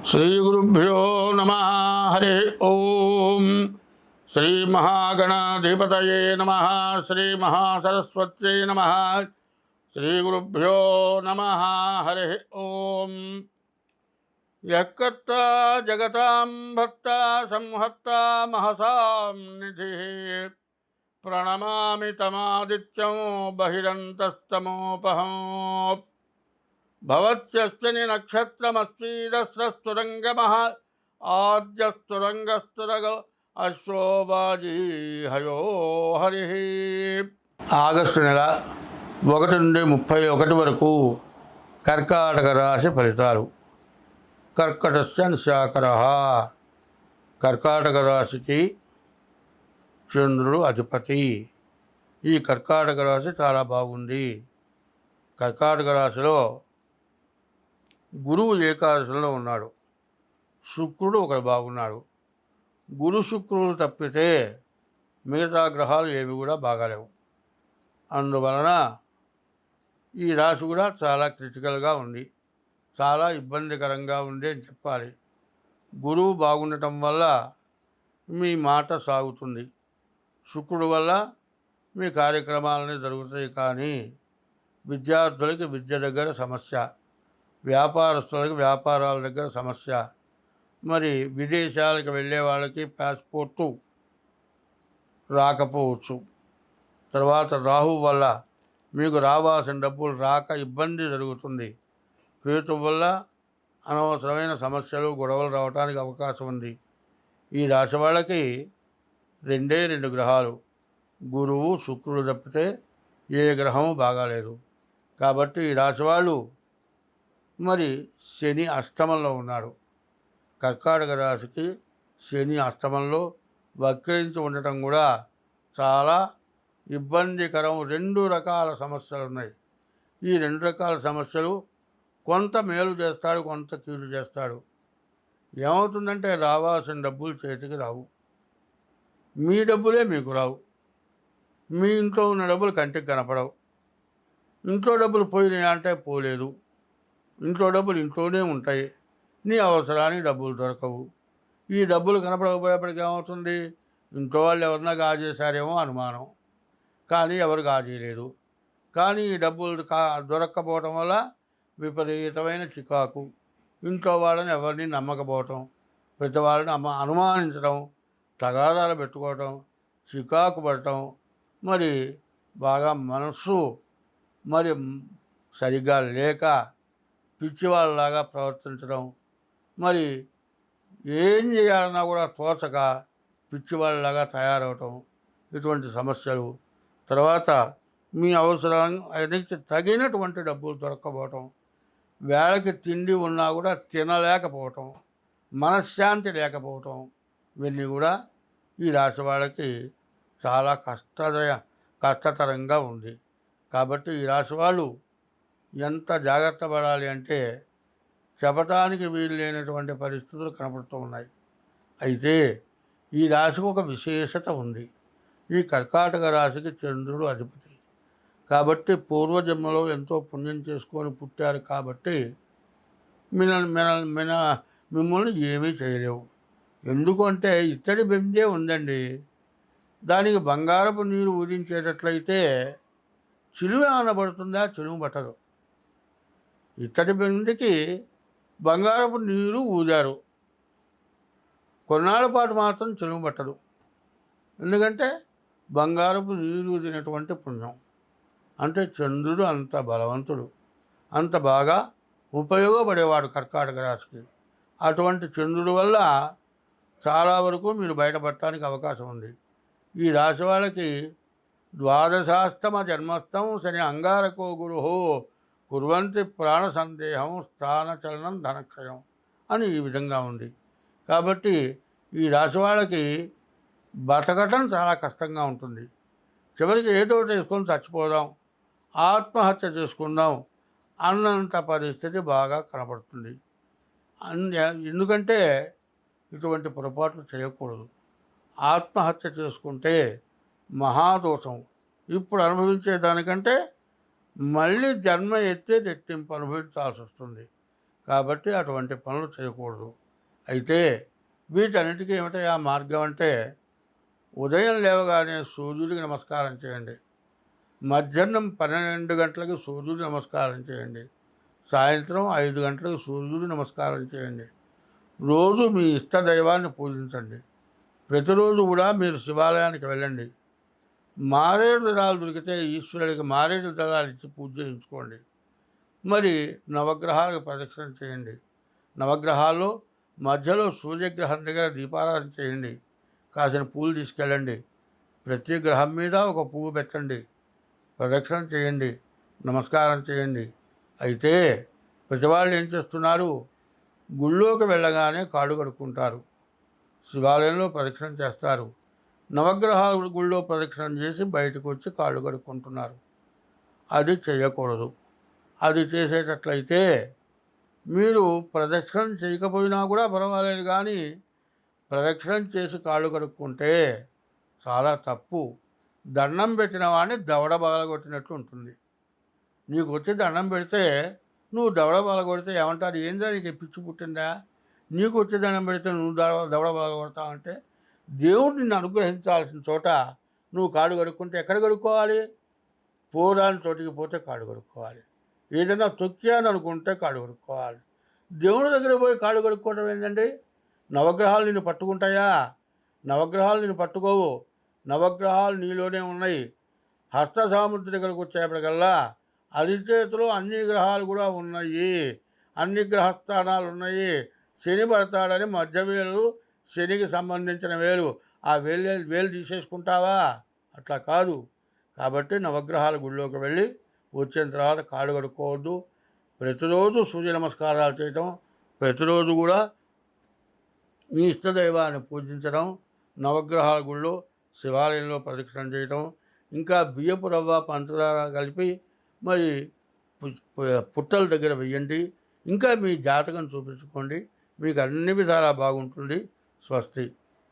శ్రీగురుభ్యో నమ. హరి ఓం. శ్రీ మహాగణాధిపతయే నమ. శ్రీ మహాసరస్వత్యై నమ. శ్రీగురుభ్యో నమ. హరి ఓం. యకర్త జగతాం భర్త సంహర్త మహసాం నిధి ప్రణమామి తమాదిత్యం బహిరంతస్తమోపహం భవత్యస్మిని నక్షత్రమస్వీదస్రస్తురంగమః ఆద్యస్తురంగస్తురగ అశ్వోబాజీ హయో హరి. ఆగస్టు నెల 1 నుండి 31 వరకు కర్కాటక రాశి ఫలితాలు. కర్కటస్య నిశాకరః. కర్కాటక రాశికి చంద్రుడు అధిపతి. ఈ కర్కాటక రాశి చాలా బాగుంది. కర్కాటక రాశిలో గురువు ఏకాదశిలో ఉన్నాడు. శుక్రుడు ఒకడు బాగున్నాడు. గురు శుక్రుడు తప్పితే మిగతా గ్రహాలు ఏవి కూడా బాగాలేవు. అందువలన ఈ రాశి కూడా చాలా క్రిటికల్గా ఉంది, చాలా ఇబ్బందికరంగా ఉంది అని చెప్పాలి. గురువు బాగుండటం వల్ల మీ మాట సాగుతుంది. శుక్రుడు వల్ల మీ కార్యక్రమాలన్నీ జరుగుతాయి. కానీ విద్యార్థులకి విద్య దగ్గర సమస్య, వ్యాపారస్తులకి వ్యాపారాల దగ్గర సమస్య, మరి విదేశాలకు వెళ్ళే వాళ్ళకి పాస్పోర్టు రాకపోవచ్చు. తర్వాత రాహు వల్ల మీకు రావాల్సిన డబ్బులు రాక ఇబ్బంది జరుగుతుంది. కేతు వల్ల అనవసరమైన సమస్యలు గొడవలు రావడానికి అవకాశం ఉంది. ఈ రాశి వాళ్ళకి 2 గ్రహాలు, గురువు శుక్రుడు తప్పితే ఏ గ్రహము బాగాలేదు. కాబట్టి ఈ రాశి వాళ్ళు మరి శని అష్టమంలో ఉన్నాడు. కర్కాటక రాశికి శని అష్టమంలో వక్రించి ఉండటం కూడా చాలా ఇబ్బందికరం. 2 రకాల సమస్యలు ఉన్నాయి. ఈ 2 రకాల సమస్యలు కొంత మేలు చేస్తాడు, కొంత కీడు చేస్తాడు. ఏమవుతుందంటే రావాల్సిన డబ్బులు చేతికి రావు, మీ డబ్బులే మీకు రావు. మీ ఇంట్లో ఉన్న డబ్బులు కంటికి కనపడవు. ఇంట్లో డబ్బులు పోయినాయి అంటే పోలేదు. ఇంట్లో డబ్బులు ఇంట్లోనే ఉంటాయి. నీ అవసరానికి డబ్బులు దొరకవు. ఈ డబ్బులు కనపడకపోయేప్పటికి ఏమవుతుంది, ఇంట్లో వాళ్ళు ఎవరన్నా గాజేశారేమో అనుమానం, కానీ ఎవరు గాజేయలేదు. కానీ ఈ డబ్బులు దొరక్కపోవటం వల్ల విపరీతమైన చికాకు, ఇంట్లో వాళ్ళని ఎవరిని నమ్మకపోవటం, ప్రతి వాళ్ళని అనుమానించడం, తగాదాలు పెట్టుకోవటం, చికాకు పడటం, మరి బాగా మనస్సు మరి సరిగ్గా లేక పిచ్చివాళ్ళలాగా ప్రవర్తించడం, మరి ఏం చేయాలన్నా కూడా తోచక పిచ్చివాళ్ళలాగా తయారవటం, ఇటువంటి సమస్యలు. తర్వాత మీ అవసరానికి తగినటువంటి డబ్బులు దొరక్కపోవటం, వేళకి తిండి ఉన్నా కూడా తినలేకపోవటం, మనశ్శాంతి లేకపోవటం, ఇవన్నీ కూడా ఈ రాశి వాళ్ళకి చాలా కష్టతరంగా ఉంది. కాబట్టి ఈ రాశి వాళ్ళు ఎంత జాగ్రత్త పడాలి అంటే చెప్పటానికి వీలు లేనటువంటి పరిస్థితులు కనపడుతూ ఉన్నాయి. అయితే ఈ రాశికి ఒక విశేషత ఉంది. ఈ కర్కాటక రాశికి చంద్రుడు అధిపతి కాబట్టి పూర్వజన్మలో ఎంతో పుణ్యం చేసుకొని పుట్టారు. కాబట్టి మిమ్మల్ని ఏమీ చేయలేవు. ఎందుకంటే ఇత్తడి బెందే ఉందండి, దానికి బంగారపు నీరు ఊరించేటట్లయితే చిలువ అనబడుతుందా? చిలువ పట్టదు. ఇత్తడి బెండికి బంగారపు నీరు ఊదారు, కొన్నాళ్ళ పాటు మాత్రం చిలువ పట్టదు. ఎందుకంటే బంగారపు నీరు ఊదినటువంటి పుణ్యం. అంటే చంద్రుడు అంత బలవంతుడు, అంత బాగా ఉపయోగపడేవాడు కర్కాటక రాశికి. అటువంటి చంద్రుడి వల్ల చాలా వరకు మీరు బయటపడటానికి అవకాశం ఉంది. ఈ రాశి వాళ్ళకి ద్వాదశాస్తమ జన్మస్థం శని అంగారకో గురుహో కుర్వంతి ప్రాణ సందేహం స్థానచలనం ధనక్షయం అని ఈ విధంగా ఉంది. కాబట్టి ఈ రాశి వాళ్ళకి బతకటం చాలా కష్టంగా ఉంటుంది. చివరికి ఏదో చేసుకొని చచ్చిపోదాం, ఆత్మహత్య చేసుకుందాం అన్నంత పరిస్థితి బాగా కనపడుతుంది. ఎందుకంటే ఇటువంటి పొరపాట్లు చేయకూడదు. ఆత్మహత్య చేసుకుంటే మహాదోషం. ఇప్పుడు అనుభవించేదానికంటే మళ్ళీ జన్మ ఎత్తే రెట్టింపు అనుభవించాల్సి వస్తుంది. కాబట్టి అటువంటి పనులు చేయకూడదు. అయితే వీటన్నిటికీ ఏమిటయా మార్గం అంటే, ఉదయం లేవగానే సూర్యుడికి నమస్కారం చేయండి. మధ్యాహ్నం 12 గంటలకు సూర్యుడికి నమస్కారం చేయండి. సాయంత్రం 5 గంటలకు సూర్యుడికి నమస్కారం చేయండి. రోజు మీ ఇష్ట దైవాన్ని పూజించండి. ప్రతిరోజు కూడా మీరు శివాలయానికి వెళ్ళండి. మారేడు దళాలు దొరికితే ఈశ్వరుడికి మారేడు దళాలు ఇచ్చి పూజ చేయించుకోండి. మరి నవగ్రహాలకు ప్రదక్షిణ చేయండి. నవగ్రహాల్లో మధ్యలో సూర్యగ్రహం దగ్గర దీపారాధన చేయండి. కాసిన పూలు తీసుకెళ్ళండి. ప్రతి గ్రహం మీద ఒక పువ్వు పెట్టండి. ప్రదక్షిణ చేయండి. నమస్కారం చేయండి. అయితే ప్రతివాళ్ళు ఏం చేస్తున్నారు? గుళ్ళోకి వెళ్ళగానే కాళ్ళు కడుక్కుంటారు. శివాలయంలో ప్రదక్షిణ చేస్తారు. నవగ్రహాల గుళ్ళో ప్రదక్షిణ చేసి బయటకు వచ్చి కాళ్ళు కడుక్కుంటున్నారు. అది చేయకూడదు. అది చేసేటట్లయితే మీరు ప్రదక్షిణ చేయకపోయినా కూడా పర్వాలేదు, కానీ ప్రదక్షిణ చేసి కాళ్ళు కడుక్కుంటే చాలా తప్పు. దండం పెట్టిన వాడిని దవడ బగలగొట్టినట్లు ఉంటుంది. నీకు వచ్చి దండం పెడితే నువ్వు దవడ బగలగొడితే ఏమంటారు? ఏందా నీకు పిచ్చి పుట్టిందా? నీకు వచ్చి దండం పెడితే నువ్వు దవడ బగలగొడతావంటే, దేవుడు నిన్ను అనుగ్రహించాల్సిన చోట నువ్వు కాళ్ళు కడుక్కుంటే ఎక్కడ కడుక్కోవాలి? పోరాని చోటికి పోతే కాళ్ళు కడుక్కోవాలి. ఏదైనా తొక్కాను అనుకుంటే కాళ్ళు కడుక్కోవాలి. దేవుడి దగ్గర పోయి కాళ్ళు కడుక్కోవడం ఏంటండి? నవగ్రహాలు నిన్ను పట్టుకుంటాయా? నవగ్రహాలు నిన్ను పట్టుకోవు. నవగ్రహాలు నీలోనే ఉన్నాయి. హస్త సాముద్రి దగ్గరకు వచ్చేప్పటికల్లా అరిచేతిలో అన్ని గ్రహాలు కూడా ఉన్నాయి. అన్ని గ్రహస్థానాలు ఉన్నాయి. శని పడతాడని మధ్య వేలు శనికి సంబంధించిన వేలు, ఆ వేలు తీసేసుకుంటావా? అట్లా కాదు. కాబట్టి నవగ్రహాల గుళ్ళోకి వెళ్ళి వచ్చిన తర్వాత కాళ్ళు కడుక్కోవద్దు. ప్రతిరోజు సూర్య నమస్కారాలు చేయటం, ప్రతిరోజు కూడా మీ ఇష్టదైవాన్ని పూజించడం, నవగ్రహాల గుళ్ళో శివాలయంలో ప్రదక్షిణ చేయటం, ఇంకా బియ్యపు రవ్వ పంచదార కలిపి మరి పుట్టల దగ్గర వెయ్యండి. ఇంకా మీ జాతకం చూపించుకోండి. మీకు అన్ని విధాలా బాగుంటుంది. స్వస్తి.